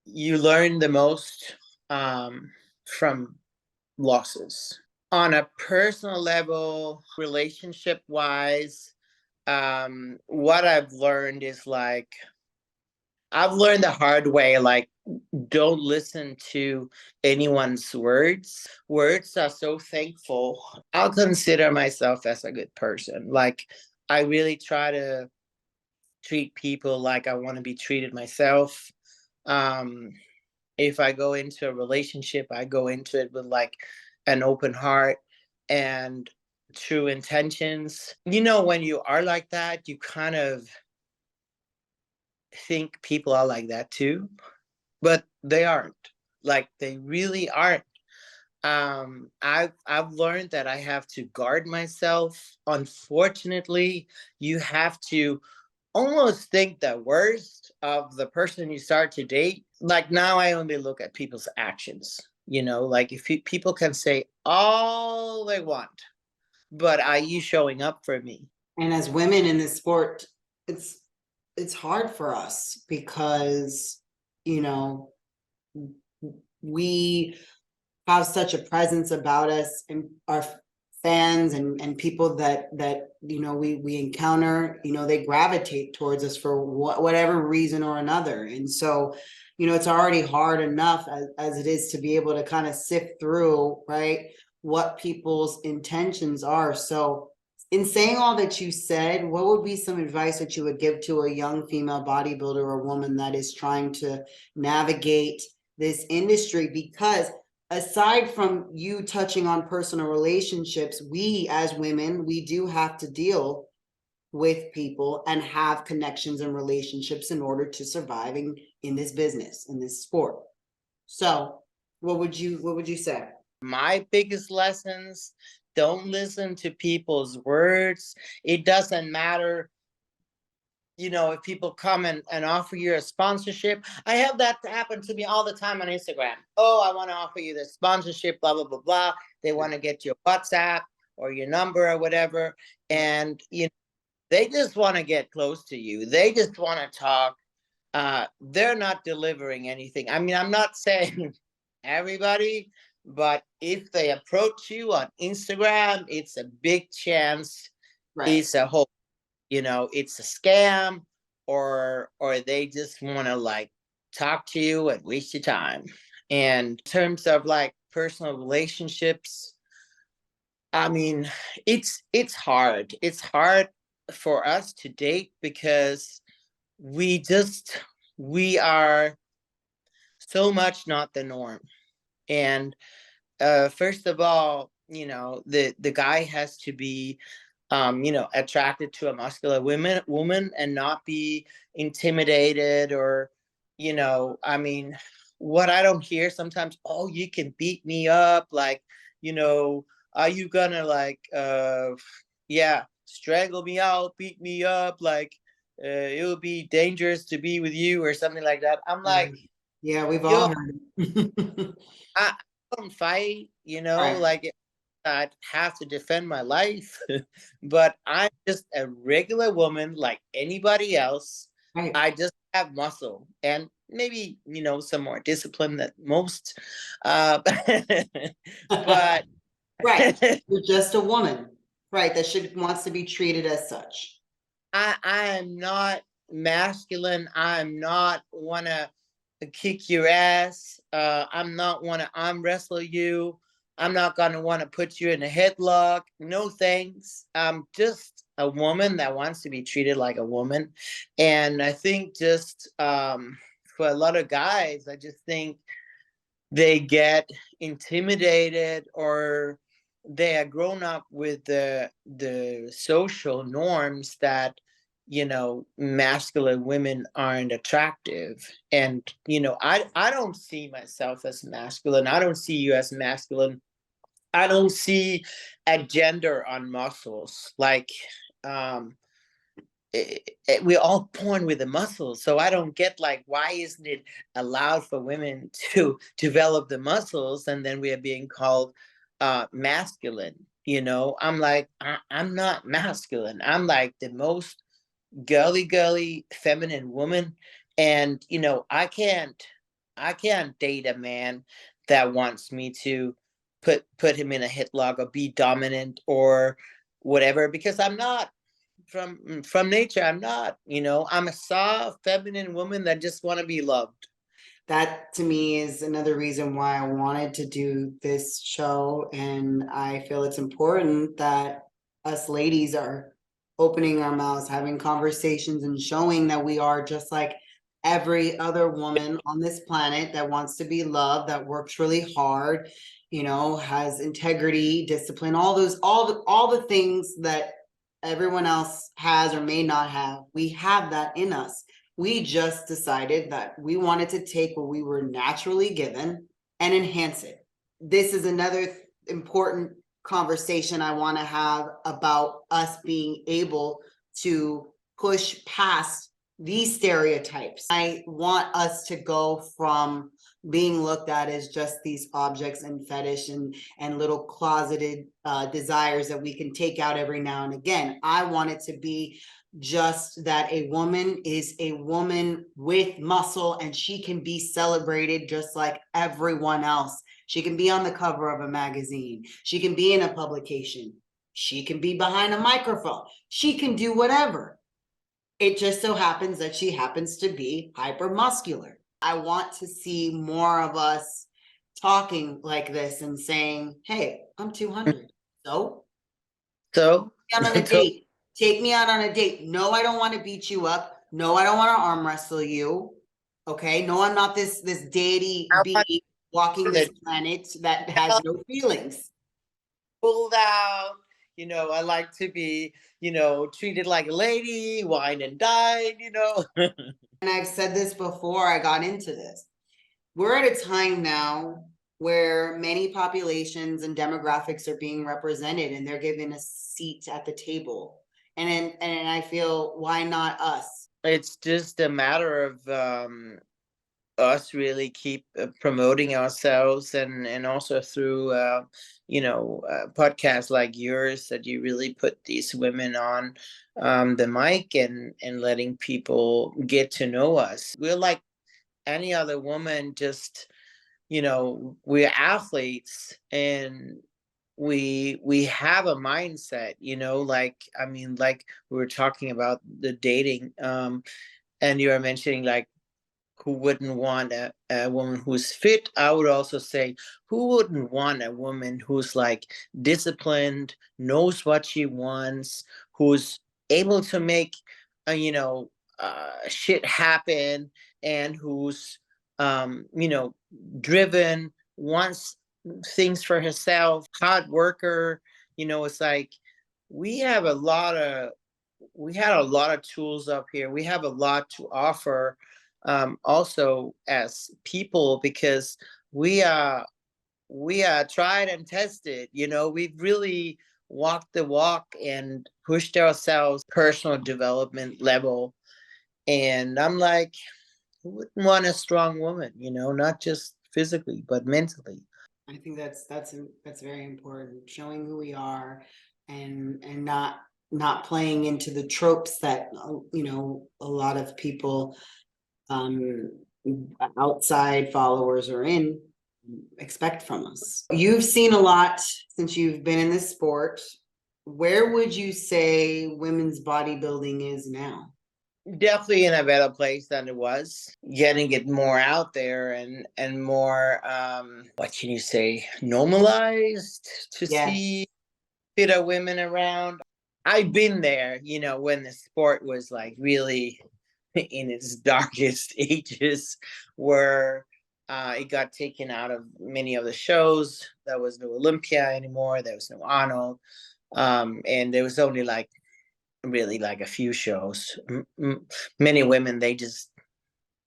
you learn the most from losses. On a personal level, relationship wise, what I've learned is like, I've learned the hard way, like, don't listen to anyone's words. Words are so thankful. I'll consider myself as a good person. Like, I really try to treat people like I want to be treated myself. Um, if I go into a relationship, I go into it with like an open heart and true intentions. When you are like that, you kind of think people are like that too, but they aren't. Like, they really aren't. I've learned that I have to guard myself. Unfortunately, you have to almost think the worst of the person you start to date. Like, now I only look at people's actions. Like, if people can say all they want, but are you showing up for me? And as women in this sport, it's it's hard for us because, you know, we have such a presence about us, and our fans and people that we encounter, they gravitate towards us for whatever reason or another. And so, it's already hard enough as it is to be able to kind of sift through, right, what people's intentions are. So in saying all that you said, what would be some advice that you would give to a young female bodybuilder or woman that is trying to navigate this industry? Because aside from you touching on personal relationships, we as women, we do have to deal with people and have connections and relationships in order to survive in this business, in this sport. So what would you say? My biggest lessons: don't listen to people's words. It doesn't matter, if people come and offer you a sponsorship. I have that happen to me all the time on Instagram. Oh, I want to offer you this sponsorship, blah, blah, blah, blah. They want to get your WhatsApp or your number or whatever. And, they just want to get close to you. They just want to talk. They're not delivering anything. I mean, I'm not saying everybody, but if they approach you on Instagram, it's a big chance Right. it's a whole, it's a scam, or they just want to like talk to you and waste your time. And in terms of like personal relationships, I mean, it's hard. It's hard for us to date because we just we are so much not the norm. And first of all, the guy has to be attracted to a muscular woman and not be intimidated, or, I mean, what I don't hear sometimes, oh, you can beat me up, like, are you gonna like, yeah, strangle me out, beat me up, like, it would be dangerous to be with you or something like that. I'm like, Yeah, we've all yo, heard it. I don't fight, Right. like, I have to defend my life, but I'm just a regular woman like anybody else. Right. I just have muscle and maybe, some more discipline than most. But Right. You're just a woman, right, that should wants to be treated as such. I am not masculine. I'm not wanna kick your ass. I'm not wanna arm wrestle you. I'm not gonna wanna put you in a headlock. No thanks. I'm just a woman that wants to be treated like a woman. And I think just for a lot of guys, I just think they get intimidated, or they are grown up with the social norms that, masculine women aren't attractive. And, I don't see myself as masculine. I don't see you as masculine. I don't see a gender on muscles. Like, um we're all born with the muscles, so I don't get, like, why isn't it allowed for women to develop the muscles, and then we are being called masculine. I'm like, I'm not masculine. I'm like the most girly feminine woman. And I can't I can't date a man that wants me to put him in a headlock or be dominant or whatever, because I'm not. From nature, I'm not. I'm a soft, feminine woman that just want to be loved. That to me is another reason why I wanted to do this show. And I feel it's important that us ladies are opening our mouths, having conversations, and showing that we are just like every other woman on this planet that wants to be loved, that works really hard, has integrity, discipline, all the things that everyone else has or may not have. We have that in us. We just decided that we wanted to take what we were naturally given and enhance it. This is another important conversation I want to have about us being able to push past these stereotypes. I want us to go from being looked at as just these objects and fetish and little closeted desires that we can take out every now and again. I want it to be just that a woman is a woman with muscle, and she can be celebrated just like everyone else. She can be on the cover of a magazine. She can be in a publication. She can be behind a microphone. She can do whatever. It just so happens that she happens to be hypermuscular. I want to see more of us talking like this and saying, hey, I'm 200. So So, on a date. Take me out on a date. No, I don't want to beat you up. No, I don't want to arm wrestle you. Okay. No, I'm not this deity I want being walking this to planet that has no feelings. pulled out. I like to be, treated like a lady, wine and dine. And I've said this before I got into this. We're at a time now where many populations and demographics are being represented, and they're given a seat at the table. And I feel, why not us? It's just a matter of us really keep promoting ourselves, and also through podcasts like yours, that you really put these women on the mic, and letting people get to know us. We're like any other woman, just we're athletes, and we have a mindset, like, I mean, like we were talking about the dating, and you were mentioning, like, who wouldn't want a woman who's fit. I would also say, who wouldn't want a woman who's like disciplined, knows what she wants, who's able to make shit happen, and who's driven, wants things for herself, hard worker. It's like we have a lot of we had a lot of tools up here. We have a lot to offer, also as people, because we are tried and tested. We've really walked the walk and pushed ourselves personal development level. And I'm like, who wouldn't want a strong woman, not just physically but mentally. I think that's very important. Showing who we are, and not playing into the tropes that a lot of people, um outside followers are in, expect from us. You've seen a lot since you've been in this sport. Where would you say women's bodybuilding is now? Definitely in a better place than it was. Getting it more out there, and more, what can you say, normalized, to Yeah. see fitter women around. I've been there, when the sport was like really in its darkest ages, where it got taken out of many of the shows. There was no Olympia anymore. There was no Arnold. And there was only like really like a few shows. Many women, they just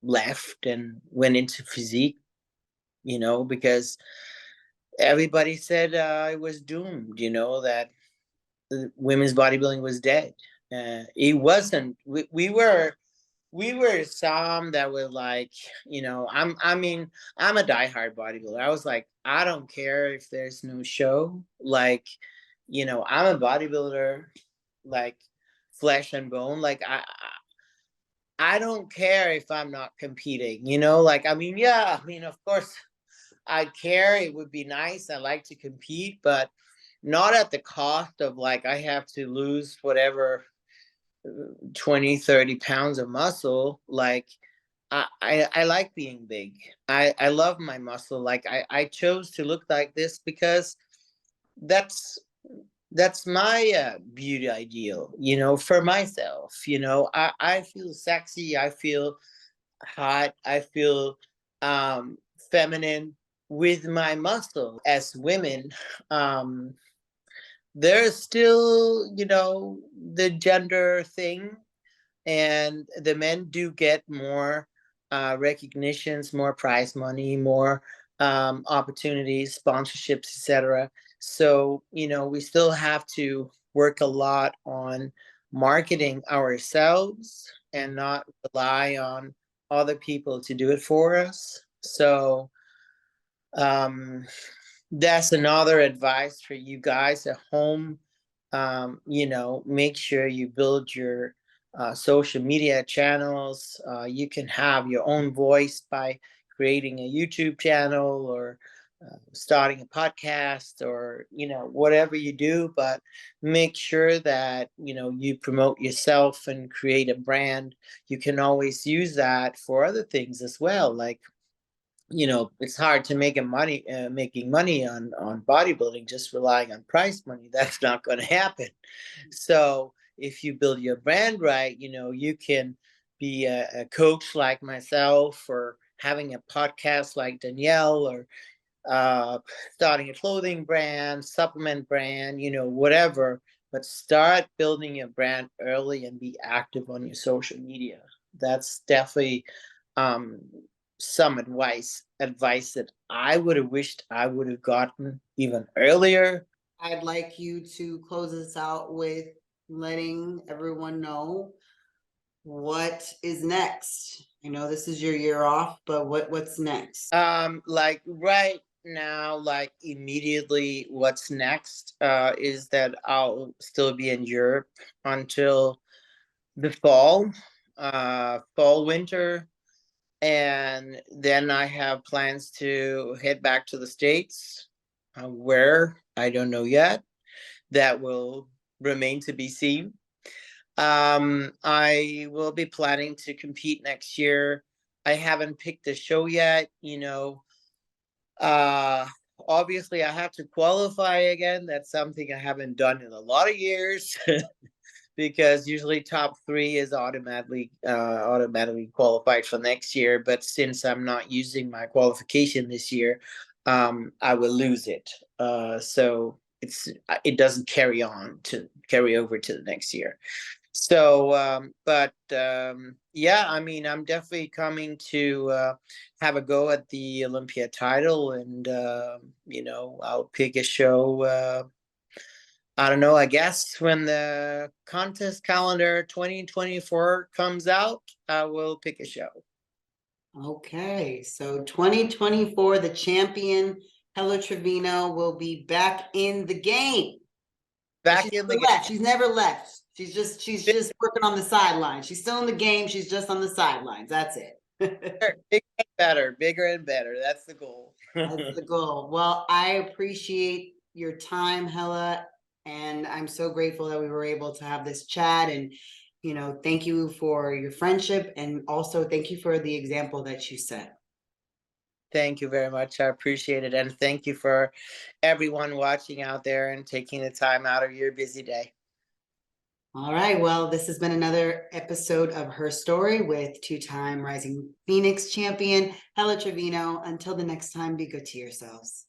left and went into physique, because everybody said it was doomed, that women's bodybuilding was dead. It wasn't. We were some that were like, I'm a diehard bodybuilder. I was like, I don't care if there's no show. Like, I'm a bodybuilder, like flesh and bone. Like I don't care if I'm not competing, you know, like, I mean, yeah, I mean, of course, I care. It would be nice. I like to compete, but not at the cost of like I have to lose whatever 20, 30 pounds of muscle. Like I like being big. I love my muscle. Like I chose to look like this because that's that's my beauty ideal, you know, for myself. You know, I feel sexy. I feel hot. I feel um, feminine with my muscle. As women, um, there's still, you know, the gender thing, and the men do get more recognitions, more prize money, more opportunities, sponsorships, etc. So, you know, we still have to work a lot on marketing ourselves and not rely on other people to do it for us. So, um, that's another advice for you guys at home. You know, make sure you build your social media channels. You can have your own voice by creating a YouTube channel or starting a podcast, or, you know, whatever you do, but make sure that, you know, you promote yourself and create a brand. You can always use that for other things as well, like, you know, it's hard to make a money making money on bodybuilding just relying on prize money. That's not going to happen. So if you build your brand right, you know, you can be a coach like myself, or having a podcast like Danielle, or uh, starting a clothing brand, supplement brand, you know, whatever. But start building your brand early and be active on your social media. That's definitely um, some advice that I would have wished I would have gotten even earlier. I'd like you to close us out with letting everyone know what is next. I know this is your year off, but what's next? Like right now, like immediately, what's next is that I'll still be in Europe until the fall, winter, and then I have plans to head back to the States. Where, I don't know yet. That will remain to be seen. I will be planning to compete next year. I haven't picked a show yet, you know. Uh, Obviously, I have to qualify again. That's something I haven't done in a lot of years. Because usually top three is automatically qualified for next year. But since I'm not using my qualification this year, I will lose it. So it doesn't carry over to the next year. So, but yeah, I mean, I'm definitely coming to have a go at the Olympia title, and you know, I'll pick a show. I don't know. I guess when the contest calendar 2024 comes out, I will pick a show. Okay, so 2024, the champion Helle Trevino will be back in the game. Back in the game. She's never left. She's just working on the sidelines. She's still in the game. She's just on the sidelines. That's it. Bigger and better. That's the goal. That's the goal. Well, I appreciate your time, Helle, and I'm so grateful that we were able to have this chat. And, you know, thank you for your friendship, and also thank you for the example that you set. Thank you very much. I appreciate it. And thank you for everyone watching out there and taking the time out of your busy day. All right. Well, this has been another episode of Herstory with two-time Rising Phoenix champion Helle Trevino. Until the next time, be good to yourselves.